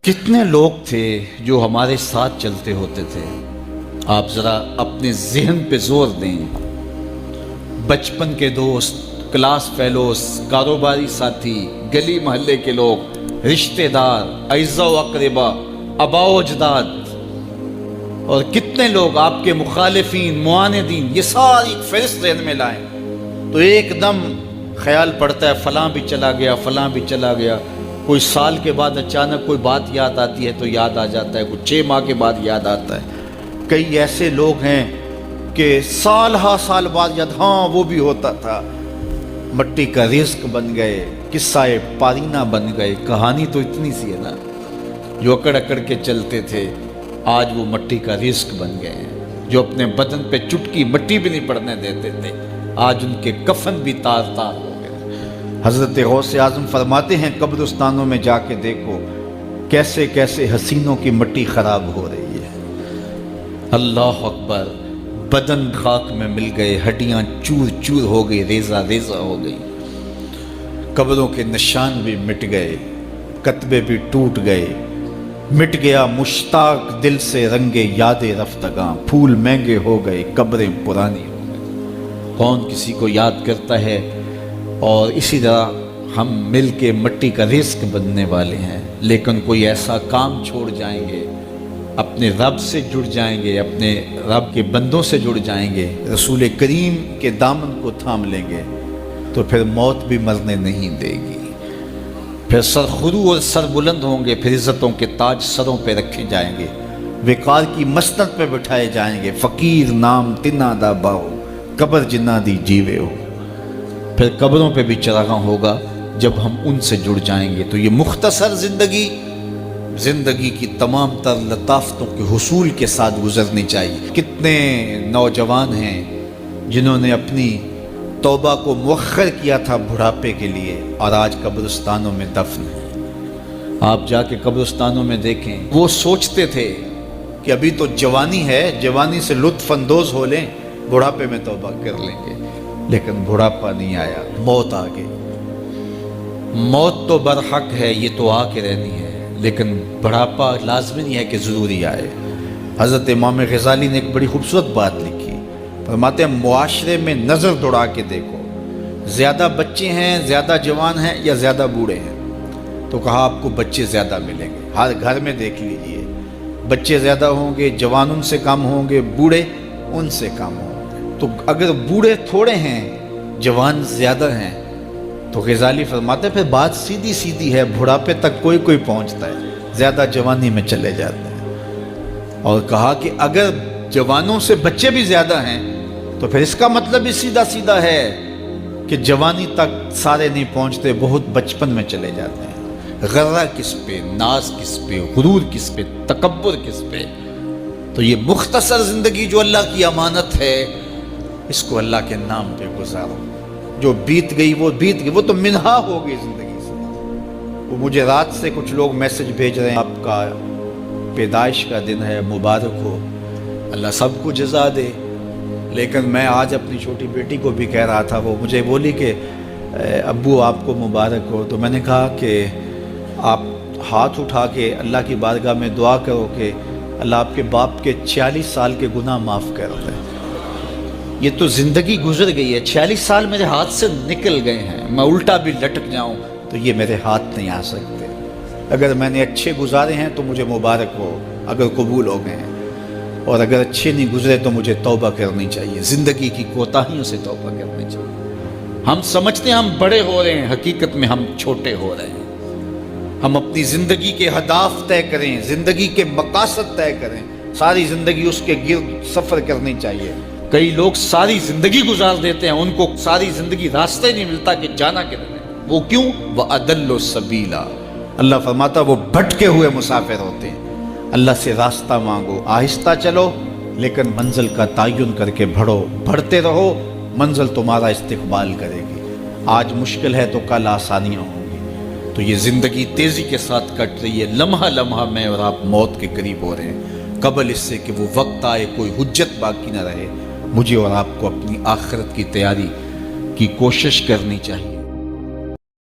کتنے لوگ تھے جو ہمارے ساتھ چلتے ہوتے تھے؟ آپ ذرا اپنے ذہن پہ زور دیں۔ بچپن کے دوست، کلاس فیلوز، کاروباری ساتھی، گلی محلے کے لوگ، رشتہ دار، اعزاء و اقربا، آباء و اجداد، اور کتنے لوگ آپ کے مخالفین، معاندین، یہ ساری ایک فہرست ذہن میں لائیں تو ایک دم خیال پڑتا ہے فلاں بھی چلا گیا، فلاں بھی چلا گیا۔ کوئی سال کے بعد اچانک کوئی بات یاد آتی ہے تو یاد آ جاتا ہے، کوئی 6 ماہ کے بعد یاد آتا ہے۔ کئی ایسے لوگ ہیں کہ سال ہا سال بعد یاد، ہاں وہ بھی ہوتا تھا۔ مٹی کا رزق بن گئے، قصہ پارینہ بن گئے۔ کہانی تو اتنی سی ہے نا، جو اکڑ اکڑ کے چلتے تھے آج وہ مٹی کا رزق بن گئے ہیں۔ جو اپنے بدن پہ چٹکی مٹی بھی نہیں پڑنے دیتے تھے آج ان کے کفن بھی تار تار ہو گئے۔ حضرت غوث اعظم فرماتے ہیں قبرستانوں میں جا کے دیکھو کیسے کیسے حسینوں کی مٹی خراب ہو رہی ہے۔ اللہ اکبر، بدن خاک میں مل گئے، ہڈیاں چور چور ہو گئی، ریزہ ریزہ ہو گئی، قبروں کے نشان بھی مٹ گئے، کتبے بھی ٹوٹ گئے، مٹ گیا مشتاق دل سے رنگے یاد رفتگاں، پھول مہنگے ہو گئے، قبریں پرانی ہو گئی۔ کون کسی کو یاد کرتا ہے؟ اور اسی طرح ہم مل کے مٹی کا رزق بننے والے ہیں، لیکن کوئی ایسا کام چھوڑ جائیں گے، اپنے رب سے جڑ جائیں گے، اپنے رب کے بندوں سے جڑ جائیں گے، رسول کریم کے دامن کو تھام لیں گے تو پھر موت بھی مرنے نہیں دے گی۔ پھر سرخرو اور سر بلند ہوں گے، پھر عزتوں کے تاج سروں پہ رکھے جائیں گے، وقار کی مسند پہ بٹھائے جائیں گے۔ فقیر نام تنا دا باؤ، قبر جنہ دی جیوے ہو۔ پھر قبروں پہ بھی چراغاں ہوگا جب ہم ان سے جڑ جائیں گے۔ تو یہ مختصر زندگی کی تمام تر لطافتوں کے حصول کے ساتھ گزرنی چاہیے۔ کتنے نوجوان ہیں جنہوں نے اپنی توبہ کو مؤخر کیا تھا بڑھاپے کے لیے، اور آج قبرستانوں میں دفن ہیں۔ آپ جا کے قبرستانوں میں دیکھیں، وہ سوچتے تھے کہ ابھی تو جوانی ہے، جوانی سے لطف اندوز ہو لیں، بڑھاپے میں توبہ کر لیں گے، لیکن بڑھاپا نہیں آیا، موت آ گئی۔ موت تو برحق ہے، یہ تو آ کے رہنی ہے، لیکن بڑھاپا لازمی نہیں ہے کہ ضروری آئے۔ حضرت امام غزالی نے ایک بڑی خوبصورت بات لکھی، فرماتے ہیں معاشرے میں نظر دوڑا کے دیکھو، زیادہ بچے ہیں، زیادہ جوان ہیں یا زیادہ بوڑھے ہیں؟ تو کہا آپ کو بچے زیادہ ملیں گے۔ ہر گھر میں دیکھ لیجئے، بچے زیادہ ہوں گے، جوان ان سے کم ہوں گے، بوڑھے ان سے کم ہوں گے۔ تو اگر بوڑھے تھوڑے ہیں، جوان زیادہ ہیں، تو غزالی فرماتے ہیں پھر بات سیدھی سیدھی ہے، بڑھاپے تک کوئی کوئی پہنچتا ہے، زیادہ جوانی میں چلے جاتے ہیں۔ اور کہا کہ اگر جوانوں سے بچے بھی زیادہ ہیں تو پھر اس کا مطلب ہی سیدھا سیدھا ہے کہ جوانی تک سارے نہیں پہنچتے، بہت بچپن میں چلے جاتے ہیں۔ غرہ کس پہ، ناز کس پہ، غرور کس پہ، تکبر کس پہ؟ تو یہ مختصر زندگی جو اللہ کی امانت ہے، اس کو اللہ کے نام پہ گزارو۔ جو بیت گئی وہ بیت گئی، وہ تو منہا ہو گئی زندگی سے۔ وہ مجھے رات سے کچھ لوگ میسج بھیج رہے ہیں، آپ کا پیدائش کا دن ہے، مبارک ہو، اللہ سب کو جزا دے۔ لیکن میں آج اپنی چھوٹی بیٹی کو بھی کہہ رہا تھا، وہ مجھے بولی کہ ابو آپ کو مبارک ہو۔ تو میں نے کہا کہ آپ ہاتھ اٹھا کے اللہ کی بارگاہ میں دعا کرو کہ اللہ آپ کے باپ کے 46 سال کے گناہ معاف کر دے۔ یہ تو زندگی گزر گئی ہے، 46 سال میرے ہاتھ سے نکل گئے ہیں، میں الٹا بھی لٹک جاؤں تو یہ میرے ہاتھ نہیں آ سکتے۔ اگر میں نے اچھے گزارے ہیں تو مجھے مبارک ہو، اگر قبول ہو گئے ہیں، اور اگر اچھے نہیں گزرے تو مجھے توبہ کرنی چاہیے، زندگی کی کوتاہیوں سے توبہ کرنی چاہیے۔ ہم سمجھتے ہیں ہم بڑے ہو رہے ہیں، حقیقت میں ہم چھوٹے ہو رہے ہیں۔ ہم اپنی زندگی کے اہداف طے کریں، زندگی کے مقاصد طے کریں، ساری زندگی اس کے گرد سفر کرنی چاہیے۔ کئی لوگ ساری زندگی گزار دیتے ہیں، ان کو ساری زندگی راستہ ہی نہیں ملتا کہ جانا کدھر ہے۔ وہ کیوں؟ وَأَضَلُّ السَّبِيلَ، اللہ فرماتا وہ بھٹکے ہوئے مسافر ہوتے ہیں۔ اللہ سے راستہ مانگو، آہستہ چلو، لیکن منزل کا تعین کر کے بڑھو، بڑھتے رہو، منزل تمہارا استقبال کرے گی۔ آج مشکل ہے تو کل آسانیاں ہوں گی۔ تو یہ زندگی تیزی کے ساتھ کٹ رہی ہے، لمحہ لمحہ میں اور آپ موت کے قریب ہو رہے ہیں۔ قبل اس سے کہ وہ وقت آئے کوئی حجت باقی نہ رہے، مجھے اور آپ کو اپنی آخرت کی تیاری کی کوشش کرنی چاہیے۔